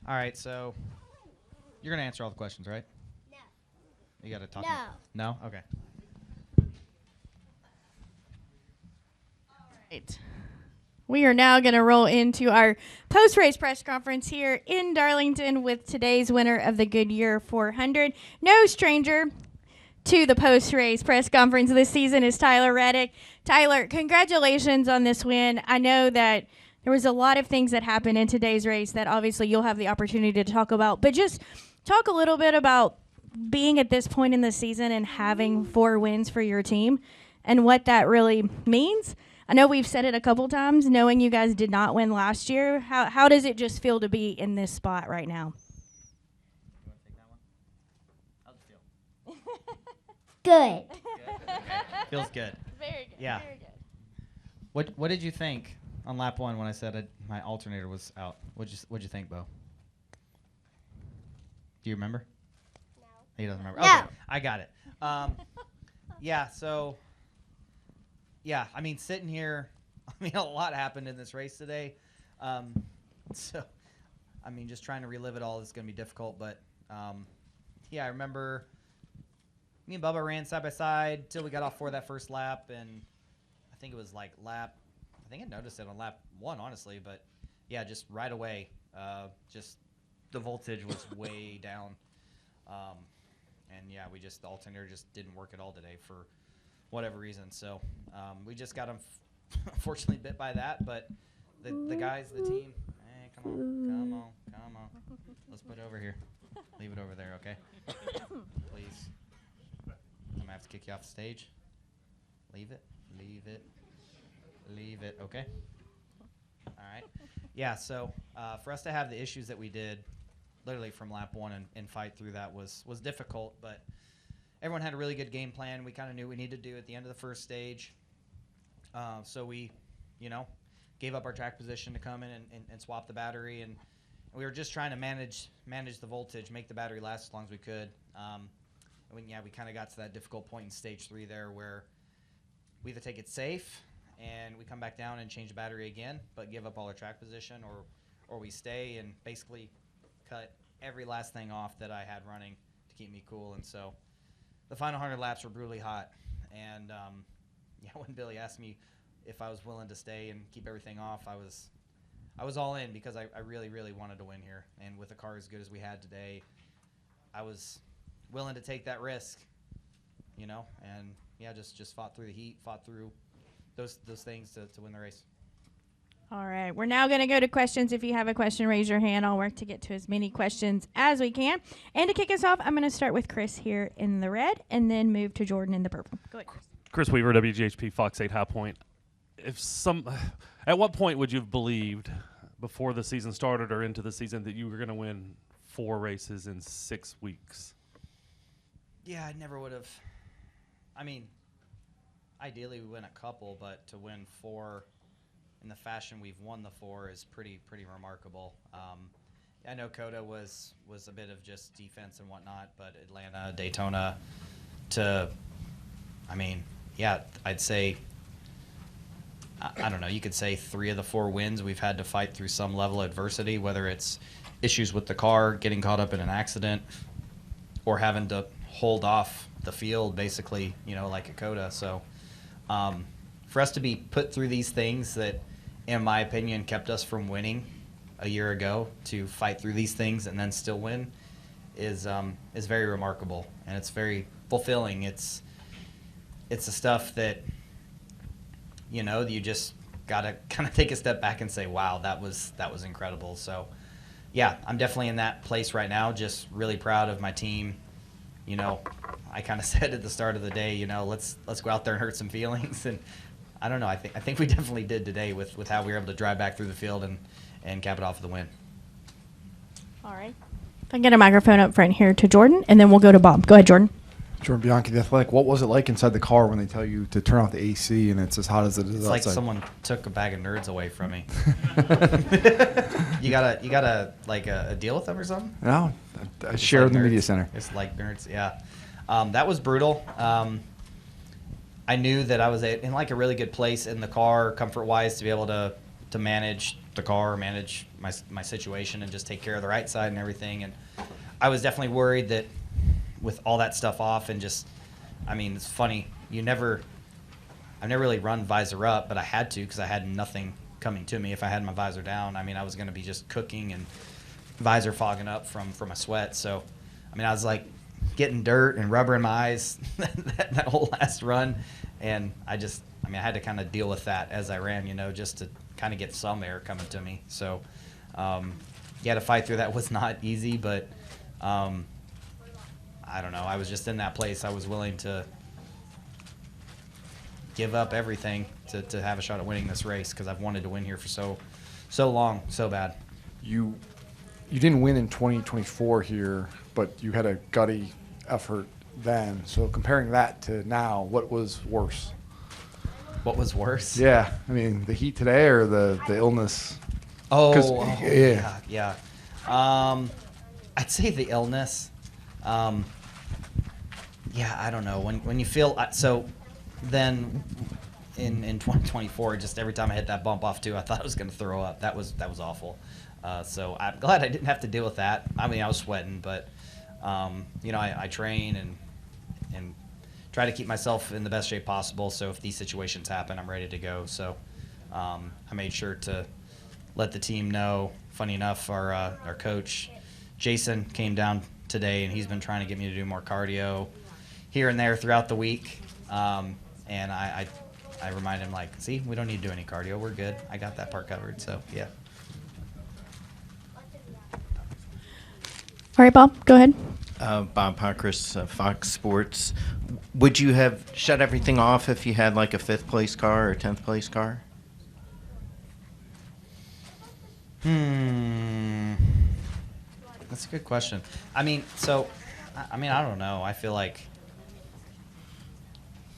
All right, so you're going to answer all the questions, right? No. You got to talk. No. No? Okay. Right. We are now going to roll into our post-race press conference here in Darlington with today's winner of the Goodyear 400. No stranger to the post-race press conference this season is Tyler Reddick. Tyler, congratulations on this win. I know that there was a lot of things that happened in today's race that obviously you'll have the opportunity to talk about, but just talk a little bit about being at this point in the season and having 4 wins for your team and what that really means. I know we've said it a couple times, knowing you guys did not win last year. How does it just feel to be in this spot right now? You want to take that one? How's it feel? Good. Good? Okay. Feels good. Very good. Yeah. Very good. What did you think on lap 1 when I said my alternator was out? What'd you think, Bo? Do you remember? No. He doesn't remember. No. Okay, I got it. Yeah, so, yeah, I mean, sitting here, I mean, a lot happened in this race today. So, I mean, just trying to relive it all is going to be difficult. But, yeah, I remember me and Bubba ran side by side till we got off for that first lap. And I think it was like I think I noticed it on lap 1, honestly. But, yeah, just right away, just the voltage was way down. And, yeah, the alternator just didn't work at all today for whatever reason. So we just got them, unfortunately, bit by that. But the guys, the team, hey, come on. Let's put it over here. Leave it over there, okay? Please. I'm going to have to kick you off the stage. Leave it, okay? All right. Yeah, so for us to have the issues that we did, literally from lap 1 and fight through that was difficult, but everyone had a really good game plan. We kind of knew what we needed to do at the end of the first stage. So we, gave up our track position to come in and swap the battery, and we were just trying to manage the voltage, make the battery last as long as we could. We kind of got to that difficult point in stage 3 there where we either take it safe and we come back down and change the battery again, but give up all our track position, or we stay and basically cut every last thing off that I had running to keep me cool. And so the final 100 laps were brutally hot. And, when Billy asked me if I was willing to stay and keep everything off, I was all in because I really, really wanted to win here. And with a car as good as we had today, I was willing to take that risk, and, just fought through the heat, fought through those things to win the race. All right. We're now going to go to questions. If you have a question, raise your hand. I'll work to get to as many questions as we can. And to kick us off, I'm going to start with Chris here in the red and then move to Jordan in the purple. Go ahead, Chris. Chris Weaver, WGHP Fox 8 High Point. At what point would you have believed before the season started or into the season that you were going to win 4 races in 6 weeks? Yeah, I never would have. I mean, ideally we win a couple, but to win 4 in the fashion we've won the 4 is pretty remarkable. I know COTA was a bit of just defense and whatnot, but Atlanta, Daytona, I'd say, I don't know, you could say 3 of the 4 wins we've had to fight through some level of adversity, whether it's issues with the car, getting caught up in an accident, or having to hold off the field, basically, like a COTA. So for us to be put through these things that, in my opinion, kept us from winning a year ago, to fight through these things and then still win is very remarkable, and it's very fulfilling. It's the stuff that, you just got to kind of take a step back and say, wow, that was incredible. So, yeah, I'm definitely in that place right now, just really proud of my team. I kind of said at the start of the day, let's go out there and hurt some feelings. And I don't know, I think we definitely did today with how we were able to drive back through the field and cap it off with a win. All right. If I can get a microphone up front here to Jordan, and then we'll go to Bob. Go ahead, Jordan. Jordan Bianchi, The Athletic. What was it like inside the car when they tell you to turn off the AC and it's as hot as it is outside? It's like someone took a bag of nerds away from me. You gotta like a deal with them or something? No, I share like in the nerds. media center. It's like nerds, yeah. That was brutal. I knew that I was in like a really good place in the car, comfort-wise, to be able to, to manage the car, manage my situation, and just take care of the right side and everything. And I was definitely worried that with all that stuff off and just, I mean, it's funny. I've never really run visor up, but I had to because I had nothing coming to me. If I had my visor down, I mean, I was going to be just cooking and visor fogging up from my sweat. So, I mean, I was like getting dirt and rubber in my eyes that whole last run. And I had to kind of deal with that as I ran, just to kind of get some air coming to me. So, to fight through that was not easy, but I don't know. I was just in that place. I was willing to give up everything to have a shot at winning this race because I've wanted to win here for so long, so bad. You didn't win in 2024 here, but you had a gutty effort then. So comparing that to now, what was worse? What was worse? Yeah, I mean the heat today or the illness. Yeah. I'd say the illness. I don't know when you feel so. Then in 2024, just every time I hit that bump off too, I thought I was going to throw up. That was awful. So I'm glad I didn't have to deal with that. I mean, I was sweating, but I train and try to keep myself in the best shape possible. So if these situations happen, I'm ready to go. So I made sure to let the team know. Funny enough, our coach Jason came down today, and he's been trying to get me to do more cardio here and there throughout the week. And I remind him, like, see, we don't need to do any cardio. We're good. I got that part covered. So, yeah. All right, Bob, go ahead. Bob Pockris, Fox Sports. Would you have shut everything off if you had like a 5th place car or 10th place car? That's a good question. I mean, I don't know. I feel like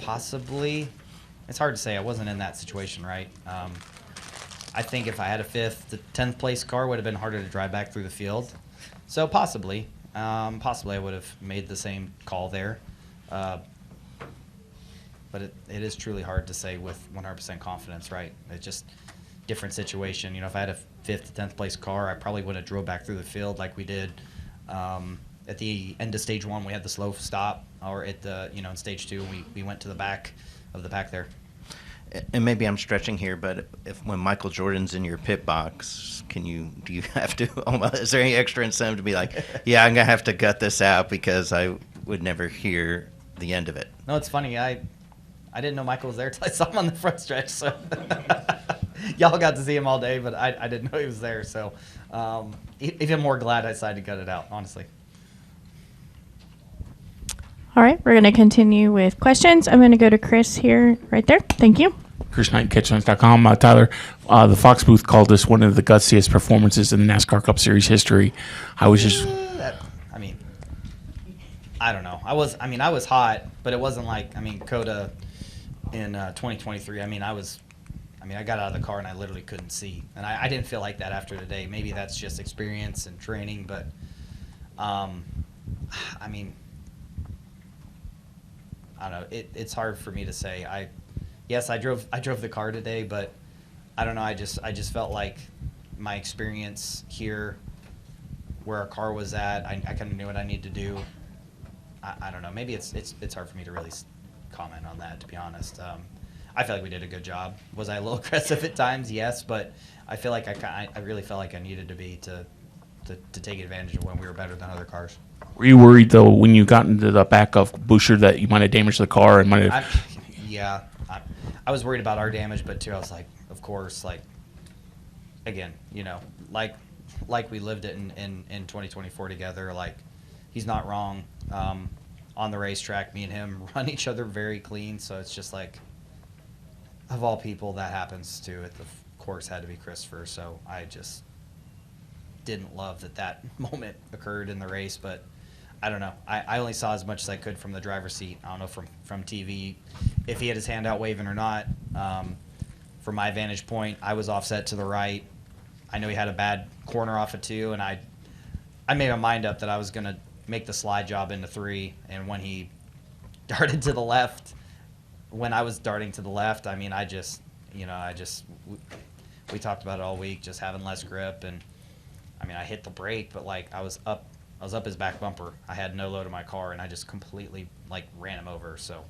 possibly. It's hard to say. I wasn't in that situation, right? I think if I had a 5th to 10th place car, would have been harder to drive back through the field. So possibly I would have made the same call there. But it is truly hard to say with 100% confidence, right? It's just different situation. If I had a 5th to 10th place car, I probably would have drove back through the field like we did at the end of stage 1. We had the slow stop, or at the in stage 2 we went to the back of the pack there. And maybe I'm stretching here, but when Michael Jordan's in your pit box, do you have to? Is there any extra incentive to be like, yeah, I'm gonna have to gut this out because I would never hear the end of it? No, it's funny. I didn't know Michael was there till I saw him on the front stretch. So y'all got to see him all day, but I didn't know he was there. So even more glad I decided to cut it out, honestly. All right, we're going to continue with questions. I'm going to go to Chris here, right there. Thank you. Chris Knight, catchlines.com. Tyler, the Fox booth called this one of the gutsiest performances in the NASCAR Cup Series history. I was just... I don't know. I was hot, but it wasn't like, COTA in 2023. I got out of the car and I literally couldn't see. And I didn't feel like that after today. Maybe that's just experience and training, but, I don't know. It's hard for me to say. I drove the car today, but I don't know. I just felt like my experience here, where our car was at, I kind of knew what I needed to do. I don't know. Maybe it's hard for me to really comment on that, to be honest. I feel like we did a good job. Was I a little aggressive at times? Yes, but I feel like I really felt like I needed to be to take advantage of when we were better than other cars. Were you worried, though, when you got into the back of Boucher that you might have damaged the car and might have... I was worried about our damage, but too, I was like, of course, like, again, like we lived it in 2024 together. Like, he's not wrong. On the racetrack, me and him run each other very clean, so it's just like, of all people that happens to, at the course had to be Christopher, so I just didn't love that moment occurred in the race, but I don't know. I only saw as much as I could from the driver's seat. I don't know from TV if he had his hand out waving or not. From my vantage point, I was offset to the right. I know he had a bad corner off of 2, and I made my mind up that I was going to make the slide job into 3, and when he darted to the left, when I was darting to the left, we talked about it all week, just having less grip. And I mean, I hit the brake, but like I was up his back bumper. I had no load in my car, and I just completely like ran him over. So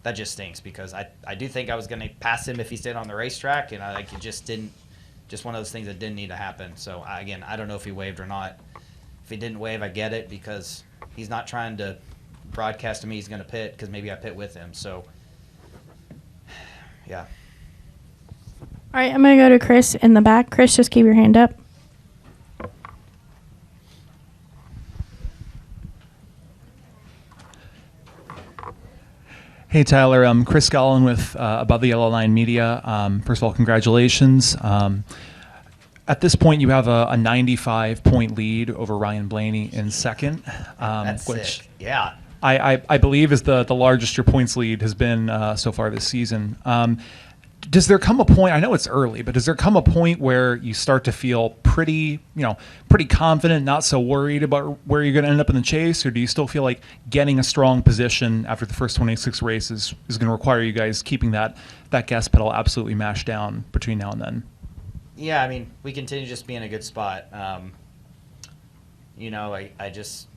that just stinks because I do think I was going to pass him if he stayed on the racetrack, and it just didn't. Just one of those things that didn't need to happen. So again, I don't know if he waved or not. If he didn't wave, I get it because he's not trying to broadcast to me he's going to pit because maybe I pit with him. So yeah. All right, I'm going to go to Chris in the back. Chris, just keep your hand up. Hey, Tyler. I'm Chris Gollin with Above the Yellow Line Media. First of all, congratulations. At this point, you have a 95-point lead over Ryan Blaney in second, That's which sick. Yeah. I believe is the largest your points lead has been so far this season. Does there come a point, I know it's early, but does there come a point where you start to feel pretty confident, not so worried about where you're going to end up in the chase? Or do you still feel like getting a strong position after the first 26 races is going to require you guys keeping that gas pedal absolutely mashed down between now and then? Yeah, I mean, we continue just being in a good spot. I just,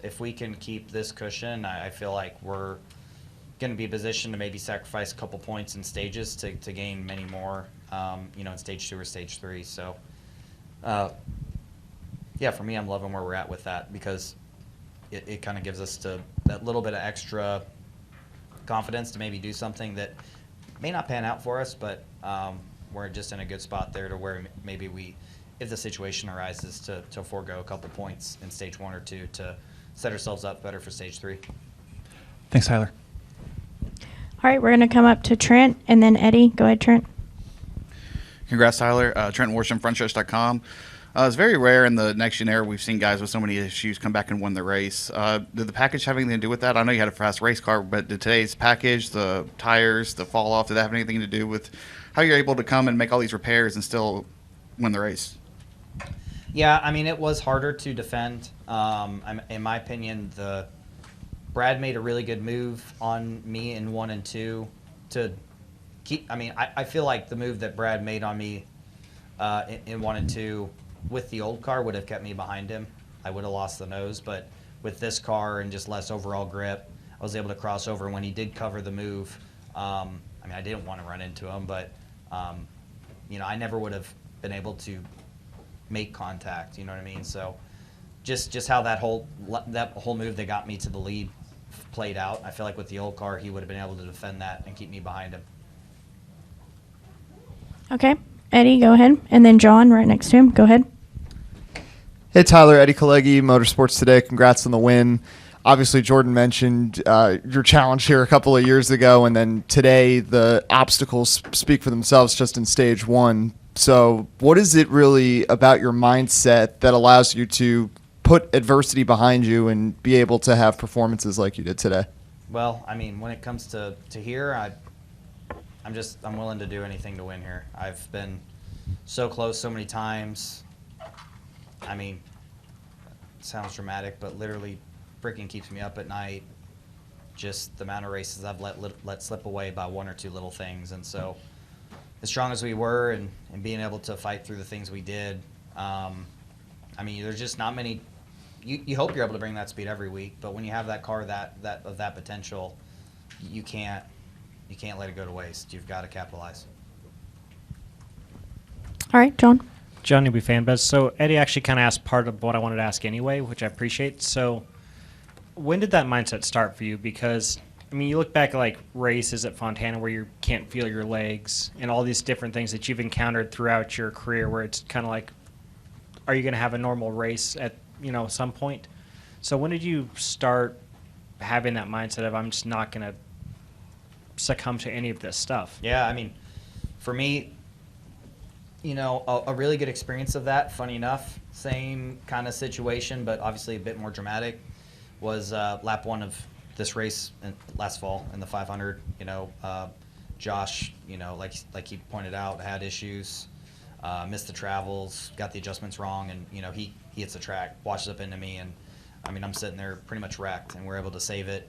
if we can keep this cushion, I feel like we're going to be positioned to maybe sacrifice a couple points in stages to gain many more, in stage 2 or stage 3. So, for me, I'm loving where we're at with that because it kind of gives us that little bit of extra confidence to maybe do something that may not pan out for us, but we're just in a good spot there to where maybe if the situation arises, to forego a couple points in stage 1 or 2 to set ourselves up better for stage 3. Thanks, Tyler. All right, we're going to come up to Trent and then Eddie. Go ahead, Trent. Congrats, Tyler. Trent Worsham, frontstretch.com. It's very rare in the next gen era we've seen guys with so many issues come back and win the race. Did the package have anything to do with that? I know you had a fast race car, but did today's package, the tires, the fall off, did that have anything to do with how you're able to come and make all these repairs and still win the race? Yeah, I mean, it was harder to defend. In my opinion, Brad made a really good move on me in 1 and 2 to keep. I mean, I feel like the move that Brad made on me in 1 and 2 with the old car would have kept me behind him. I would have lost the nose, but with this car and just less overall grip, I was able to cross over. When he did cover the move, I didn't want to run into him, but I never would have been able to make contact. You know what I mean? So just how that whole move that got me to the lead played out. I feel like with the old car, he would have been able to defend that and keep me behind him. Okay, Eddie, go ahead. And then John right next to him. Go ahead. Hey, Tyler, Eddie Kalegi, Motorsports Today. Congrats on the win. Obviously, Jordan mentioned your challenge here a couple of years ago, and then today the obstacles speak for themselves just in stage 1. So what is it really about your mindset that allows you to put adversity behind you and be able to have performances like you did today? Well, I mean, when it comes to here, I'm willing to do anything to win here. I've been so close so many times. I mean, it sounds dramatic, but literally freaking keeps me up at night. Just the amount of races I've let slip away by 1 or 2 little things. And so as strong as we were and being able to fight through the things we did, there's just not many. You hope you're able to bring that speed every week, but when you have that car of that potential, you can't let it go to waste. You've got to capitalize. All right, John. John Newby Fanbuzz. So Eddie actually kind of asked part of what I wanted to ask anyway, which I appreciate. So when did that mindset start for you? Because, you look back at like races at Fontana where you can't feel your legs and all these different things that you've encountered throughout your career where it's kind of like, are you going to have a normal race at, some point? So when did you start having that mindset of I'm just not going to succumb to any of this stuff? Yeah, for me, a really good experience of that, funny enough, same kind of situation, but obviously a bit more dramatic, was lap 1 of this race last fall in the 500. Josh, like he pointed out, had issues, missed the travels, got the adjustments wrong, and he hits the track, washes up into me, and I'm sitting there pretty much wrecked, and we're able to save it.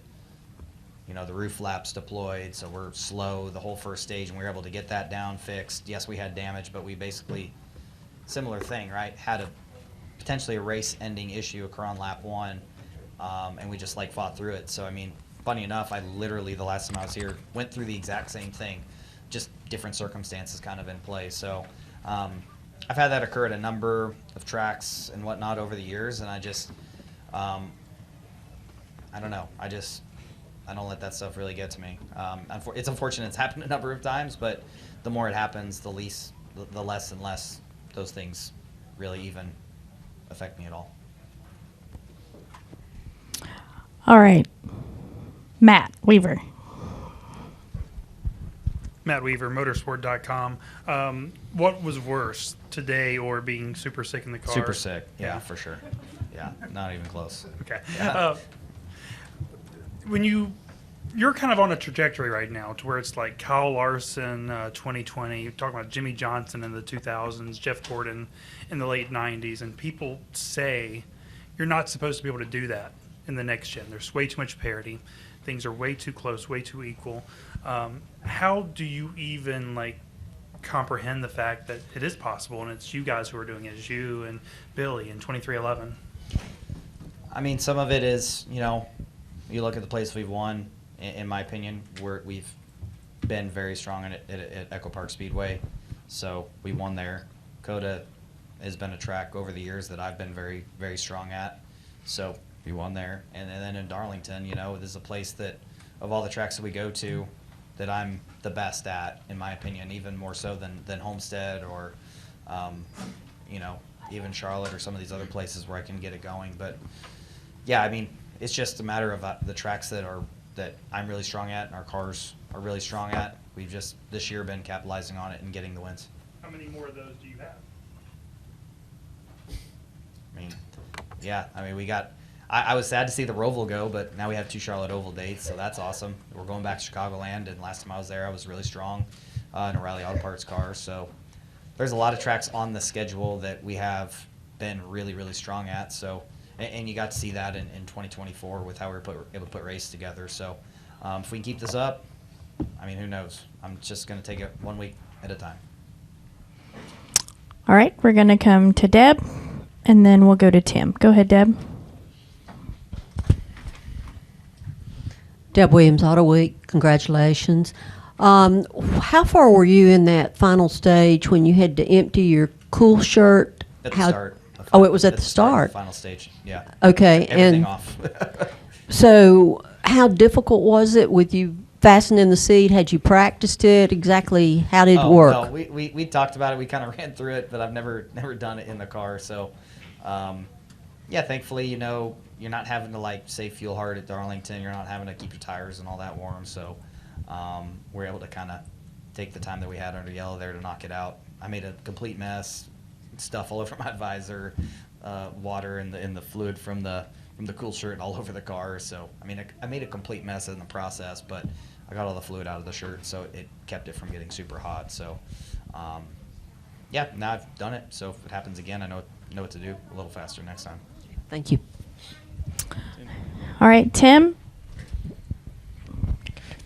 the roof flaps deployed, so we're slow the whole first stage, and we were able to get that down fixed. Yes, we had damage, but we basically, similar thing, right? Had potentially a race-ending issue occur on lap 1, and we just fought through it. So I mean, funny enough, I literally the last time I was here went through the exact same thing, just different circumstances kind of in play. So I've had that occur at a number of tracks and whatnot over the years, and I just I don't know. I don't let that stuff really get to me. It's unfortunate it's happened a number of times, but the more it happens, the less and less those things really even affect me at all. All right. Matt Weaver. Matt Weaver, motorsport.com. What was worse, today or being super sick in the car? Super sick, yeah, for sure. Yeah, not even close. Okay. Yeah. When you're kind of on a trajectory right now to where it's like Kyle Larson, 2020, you're talking about Jimmy Johnson in the 2000s, Jeff Gordon in the late 90s, and people say you're not supposed to be able to do that in the next gen. There's way too much parity. Things are way too close, way too equal. How do you even comprehend the fact that it is possible and it's you guys who are doing it, it's you and Billy in 2311? I mean, some of it is, you look at the place we've won, in my opinion, we've been very strong at Echo Park Speedway. So we won there. COTA has been a track over the years that I've been very, very strong at. So we won there. And then in Darlington, this is a place that, of all the tracks that we go to, that I'm the best at, in my opinion, even more so than Homestead or, even Charlotte or some of these other places where I can get it going. But yeah, I mean, it's just a matter of the tracks that I'm really strong at and our cars are really strong at. We've just this year been capitalizing on it and getting the wins. How many more of those do you have? I mean, yeah, we got. I was sad to see the Roval go, but now we have 2 Charlotte Oval dates, so that's awesome. We're going back to Chicagoland, and last time I was there, I was really strong in a Riley Auto Parts car. So there's a lot of tracks on the schedule that we have been really, really strong at. So, and you got to see that in 2024 with how we were able to put races together. So if we can keep this up, who knows? I'm just going to take it 1 week at a time. All right, we're going to come to Deb, and then we'll go to Tim. Go ahead, Deb. Deb Williams, Auto Week, congratulations. How far were you in that final stage when you had to empty your cool shirt? At the start. Oh, it was at the start. Final stage, yeah. Okay. Everything off. So how difficult was it with you fastening the seat? Had you practiced it? Exactly how did it work? No, we talked about it. We kind of ran through it, but I've never done it in the car. So, yeah, thankfully, you're not having to save fuel hard at Darlington. You're not having to keep your tires and all that warm. So we're able to kind of take the time that we had under yellow there to knock it out. I made a complete mess, stuff all over my visor, water in the fluid from the cool shirt all over the car. So I made a complete mess in the process, but I got all the fluid out of the shirt, so it kept it from getting super hot. So yeah, now I've done it. So if it happens again, I know what to do a little faster next time. Thank you. All right, Tim.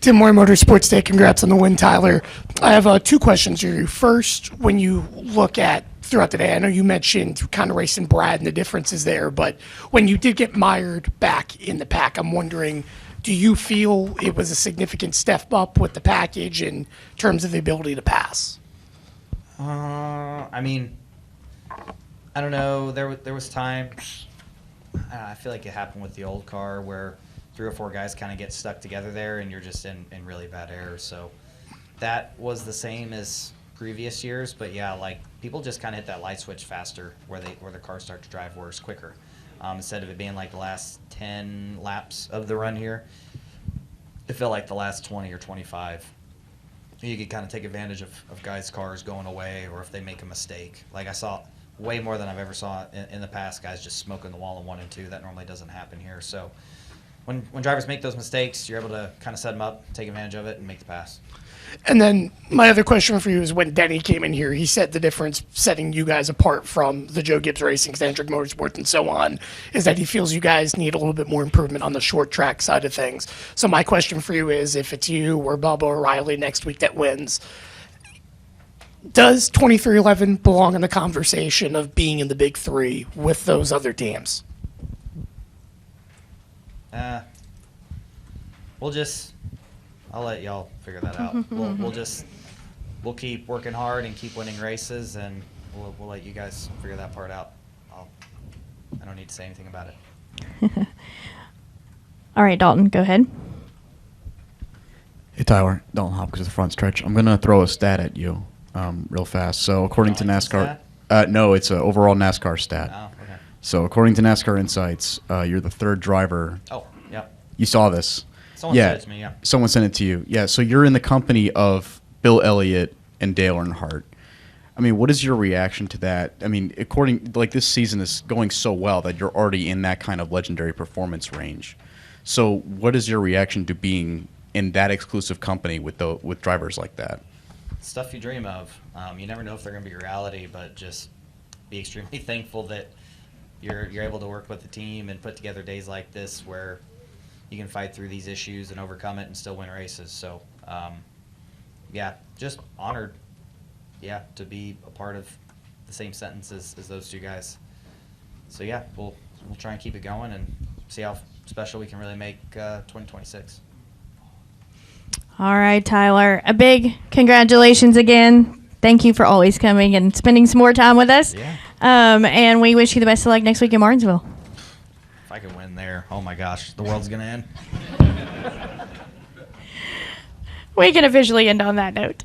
Tim Moore, Motorsports Day. Congrats on the win, Tyler. I have 2 questions for you. First, when you look at throughout the day, I know you mentioned kind of racing Brad and the differences there, but when you did get mired back in the pack, I'm wondering, do you feel it was a significant step up with the package in terms of the ability to pass? I don't know. There was times. I feel like it happened with the old car where 3 or 4 guys kind of get stuck together there, and you're just in really bad air. So that was the same as previous years, but yeah, people just kind of hit that light switch faster where the cars start to drive worse quicker. Instead of it being the last 10 laps of the run here, it felt like the last 20 or 25. You could kind of take advantage of guys' cars going away, or if they make a mistake. I saw way more than I've ever saw in the past, guys just smoking the wall in 1 and 2. That normally doesn't happen here. So when drivers make those mistakes, you're able to kind of set them up, take advantage of it, and make the pass. And then my other question for you is when Denny came in here, he said the difference setting you guys apart from the Joe Gibbs Racing, Hendrick Motorsports, and so on, is that he feels you guys need a little bit more improvement on the short track side of things. So my question for you is, if it's you or Bubba or Riley next week that wins, does 2311 belong in the conversation of being in the big three with those other teams? I'll let y'all figure that out. We'll keep working hard and keep winning races, and we'll let you guys figure that part out. I don't need to say anything about it. All right, Dalton, go ahead. Hey, Tyler. Dalton Hopkins, the front stretch. I'm going to throw a stat at you real fast. So according to NASCAR... no, it's an overall NASCAR stat. Oh, okay. So according to NASCAR Insights, you're the third driver. Oh, yeah. You saw this. Someone sent it to me, yeah. Someone sent it to you. Yeah, so you're in the company of Bill Elliott and Dale Earnhardt. I mean, what is your reaction to that? I mean, this season is going so well that you're already in that kind of legendary performance range. So what is your reaction to being in that exclusive company with drivers like that? Stuff you dream of. You never know if they're going to be reality, but just be extremely thankful that you're able to work with the team and put together days like this where you can fight through these issues and overcome it and still win races. So, just honored, to be a part of the same sentence as those two guys. So, we'll try and keep it going and see how special we can really make 2026. All right, Tyler. A big congratulations again. Thank you for always coming and spending some more time with us. Yeah. And we wish you the best of luck next week in Martinsville. If I could win there, oh my gosh, the world's going to end. We can officially end on that note.